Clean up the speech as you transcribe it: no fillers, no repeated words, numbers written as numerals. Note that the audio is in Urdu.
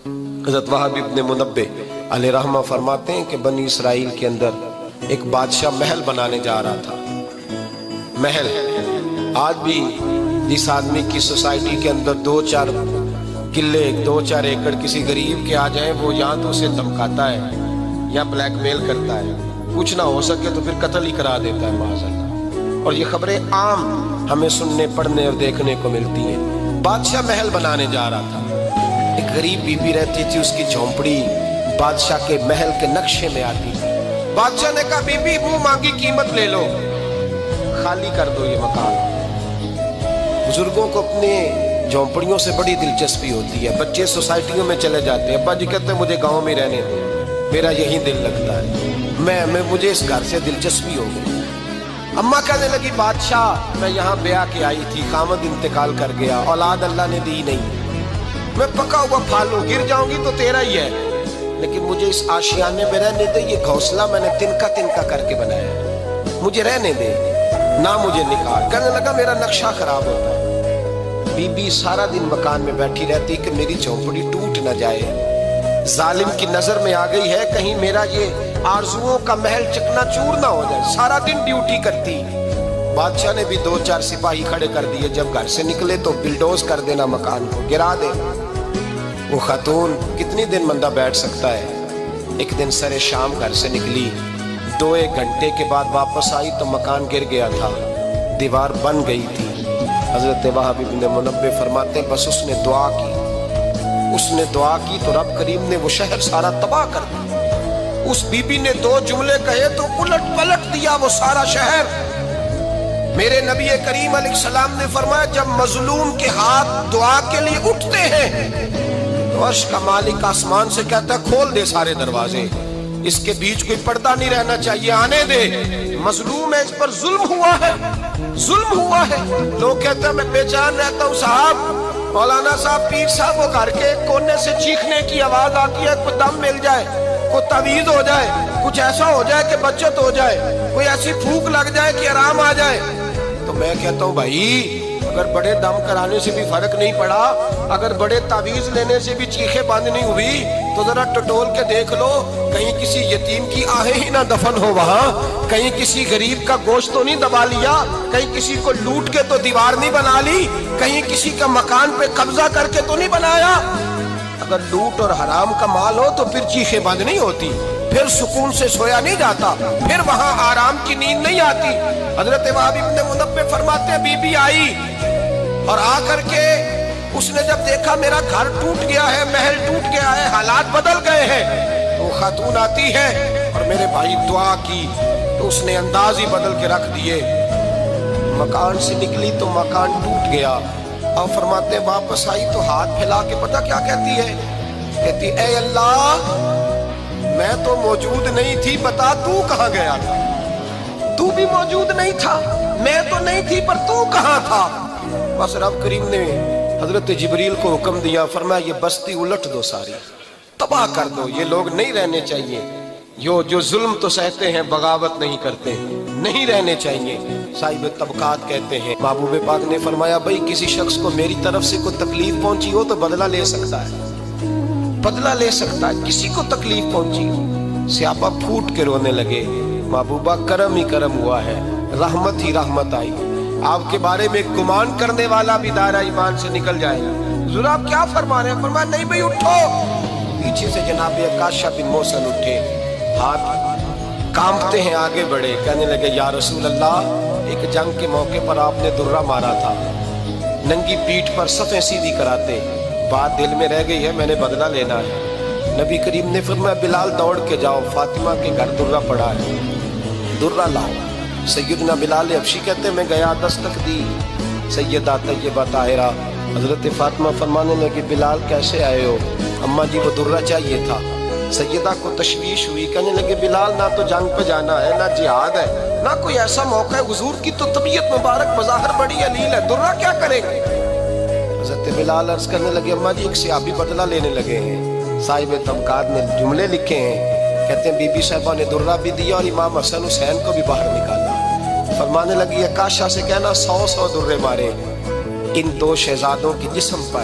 حضرت وہب ابن منبہ علیہ رحمہ فرماتے ہیں کہ بنی اسرائیل کے اندر ایک بادشاہ محل بنانے جا رہا تھا. محل آج بھی جس آدمی کی سوسائٹی کے اندر 2-4 کلے 2-4 ایکڑ کسی غریب کے آ جائیں، وہ یا تو اسے دھمکاتا ہے یا بلیک میل کرتا ہے، کچھ نہ ہو سکے تو پھر قتل ہی کرا دیتا ہے معاذ اللہ. اور یہ خبریں عام ہمیں سننے پڑھنے اور دیکھنے کو ملتی ہیں. بادشاہ محل بنانے جا رہا تھا. ایک غریب بی بی رہتی تھی، اس کی جھونپڑی بادشاہ کے محل کے نقشے میں آتی تھی. بادشاہ نے کہا بی بی منہ مانگی قیمت لے لو، خالی کر دو یہ مکان. بزرگوں کو اپنے جھونپڑیوں سے بڑی دلچسپی ہوتی ہے. بچے سوسائٹیوں میں چلے جاتے ہیں، ابا جی کہتے ہیں مجھے گاؤں میں رہنے دو، میرا یہی دل لگتا ہے، مجھے اس گھر سے دلچسپی ہو گئی. اماں کہنے لگی بادشاہ میں یہاں بیاہ کے آئی تھی، خامد انتقال کر گیا، اولاد اللہ نے دی نہیں، میں پکا ہوا پھالوں، گر جاؤں گی تو تیرا ہی ہے، لیکن مجھے اس آشیانے میں رہنے دے. یہ گھونسلہ میں نے تنکا کر کے بنایا، مجھے رہنے دے، نہ مجھے نکال. کہنے لگا میرا نقشہ خراب ہوتا ہے. بی بی سارا دن مکان میں بیٹھی رہتی کہ میری جھونپڑی ٹوٹ نہ جائے. ظالم کی نظر میں آ گئی ہے کہیں میرا یہ آرزوؤں کا محل چکنا چور نہ ہو جائے. سارا دن ڈیوٹی کرتی. بادشاہ نے بھی 2-4 سپاہی کھڑے کر دیے، جب گھر سے نکلے تو بلڈوز کر دینا، مکان کو گرا دینا. وہ خاتون کتنی دن بندہ بیٹھ سکتا ہے. ایک دن سر شام گھر سے نکلی، 2-1 گھنٹے کے بعد واپس آئی تو مکان گر گیا تھا، دیوار بن گئی تھی. حضرت وہب ابن منبہ فرماتے ہیں بس اس نے دعا کی تو رب کریم نے وہ شہر سارا تباہ کر دیا. اس بی بی نے 2 جملے کہے تو الٹ پلٹ دیا وہ سارا شہر. میرے نبی کریم علیہ السلام نے فرمایا جب مظلوم کے ہاتھ دعا کے لیے اٹھتے ہیں تو عرش کا مالک آسمان سے کہتا ہے کھول دے سارے دروازے، اس کے بیچ کوئی پردہ نہیں رہنا چاہیے، آنے دے. مظلوم ہے، اس پر ظلم ہوا ہے. لوگ کہتے ہیں میں بے چین رہتا ہوں صاحب، مولانا صاحب پیر صاحب، وہ گھر کے کونے سے چیخنے کی آواز آتی ہے، کوئی دم مل جائے، کوئی تعویذ ہو جائے، کچھ ایسا ہو جائے کہ بچت ہو جائے، کوئی ایسی پھونک لگ جائے کہ آرام آ جائے. تو میں کہتا ہوں بھائی اگر بڑے دم کرانے سے بھی فرق نہیں پڑا، اگر بڑے تعویذ لینے سے بھی چیخیں بند نہیں ہوئی، تو ذرا ٹٹول کے دیکھ لو کہیں کسی یتیم کی آہیں ہی نہ دفن ہو وہاں، کہیں کسی غریب کا گوشت تو نہیں دبا لیا، کہیں کسی کو لوٹ کے تو دیوار نہیں بنا لی، کہیں کسی کا مکان پہ قبضہ کر کے تو نہیں بنایا. اگر لوٹ اور حرام کا مال ہو تو پھر چیخیں بند نہیں ہوتی، پھر سکون سے سویا نہیں جاتا، پھر وہاں آرام کی نیند نہیں آتی. حضرت وہب ابن منبہ فرماتے ہیں بی بی آئی اور آ کر کے اس نے جب دیکھا میرا گھر ٹوٹ گیا ہے، محل ٹوٹ گیا ہے، حالات بدل گئے ہیں، تو خاتون آتی ہے اور میرے بھائی دعا کی تو اس نے انداز ہی بدل کے رکھ دیے. مکان سے نکلی تو مکان ٹوٹ گیا. اور فرماتے ہیں واپس آئی تو ہاتھ پھیلا کے پتہ کیا کہتی ہے؟ کہتی اے اللہ میں تو موجود نہیں تھی، بتا تو کہاں گیا تھا؟ تو بھی موجود نہیں تھا، میں تو نہیں تھی، پر تو کہاں تھا؟ بس رب کریم نے حضرت جبریل کو حکم دیا، فرمایا یہ بستی الٹ دو، ساری تباہ کر دو، یہ لوگ نہیں رہنے چاہیے، جو ظلم تو سہتے ہیں بغاوت نہیں کرتے، نہیں رہنے چاہیے. صاحب طبقات کہتے ہیں محبوب پاک نے فرمایا بھائی کسی شخص کو میری طرف سے کوئی تکلیف پہنچی ہو تو بدلہ لے سکتا ہے، کسی کو تکلیف پہنچی ہو. صحابہ پھوٹ کے رونے لگے، محبوبہ کرم ہی کرم ہوا ہے، رحمت ہی رحمت آئی. آپ کے بارے میں گمان کرنے والا بھی دائرہ ایمان سے نکل جائے گا. حضور آپ کیا فرما رہے ہیں؟ فرمایا نہیں بھئی اٹھو. پیچھے سے جناب عکاشہ بن محصن اٹھے، ہاتھ کانپتے ہیں، آگے بڑھے، کہنے لگے یا رسول اللہ ایک جنگ کے موقع پر آپ نے درہ مارا تھا، ننگی پیٹھ پر صفیں سیدھی کراتے، بات دل میں رہ گئی ہے، میں نے بدلہ لینا ہے. نبی کریم نے فرمایا بلال دوڑ کے جاؤ، فاطمہ کے گھر درہ پڑا ہے، درہ لاؤ. سیدنا بلال حبشی کہتے میں گیا، دستک دی سیدہ طیبہ طاہرہ. حضرت فاطمہ فرمانے لگی بلال کیسے آئے ہو؟ اماں جی وہ درہ چاہیے تھا. سیدہ کو تشویش ہوئی، کہنے لگے بلال نہ تو جنگ پہ جانا ہے، نہ جہاد ہے، نہ کوئی ایسا موقع ہے، حضور کی تو طبیعت مبارک بظاہر بڑی علیل ہے، درہ کیا کریں گے؟ حضرت بلال عرض کرنے لگے اماں جی ایک صحابی بدلہ لینے لگے ہیں. صاحب طبقات نے جملے لکھے ہیں، کہتے ہیں بی بی صاحبہ نے درہ بھی دیا اور امام حسن حسین کو بھی باہر نکالا. فرمانے لگی عکاشہ سے کہنا 100 درے مارے ان 2 شہزادوں کے جسم پر،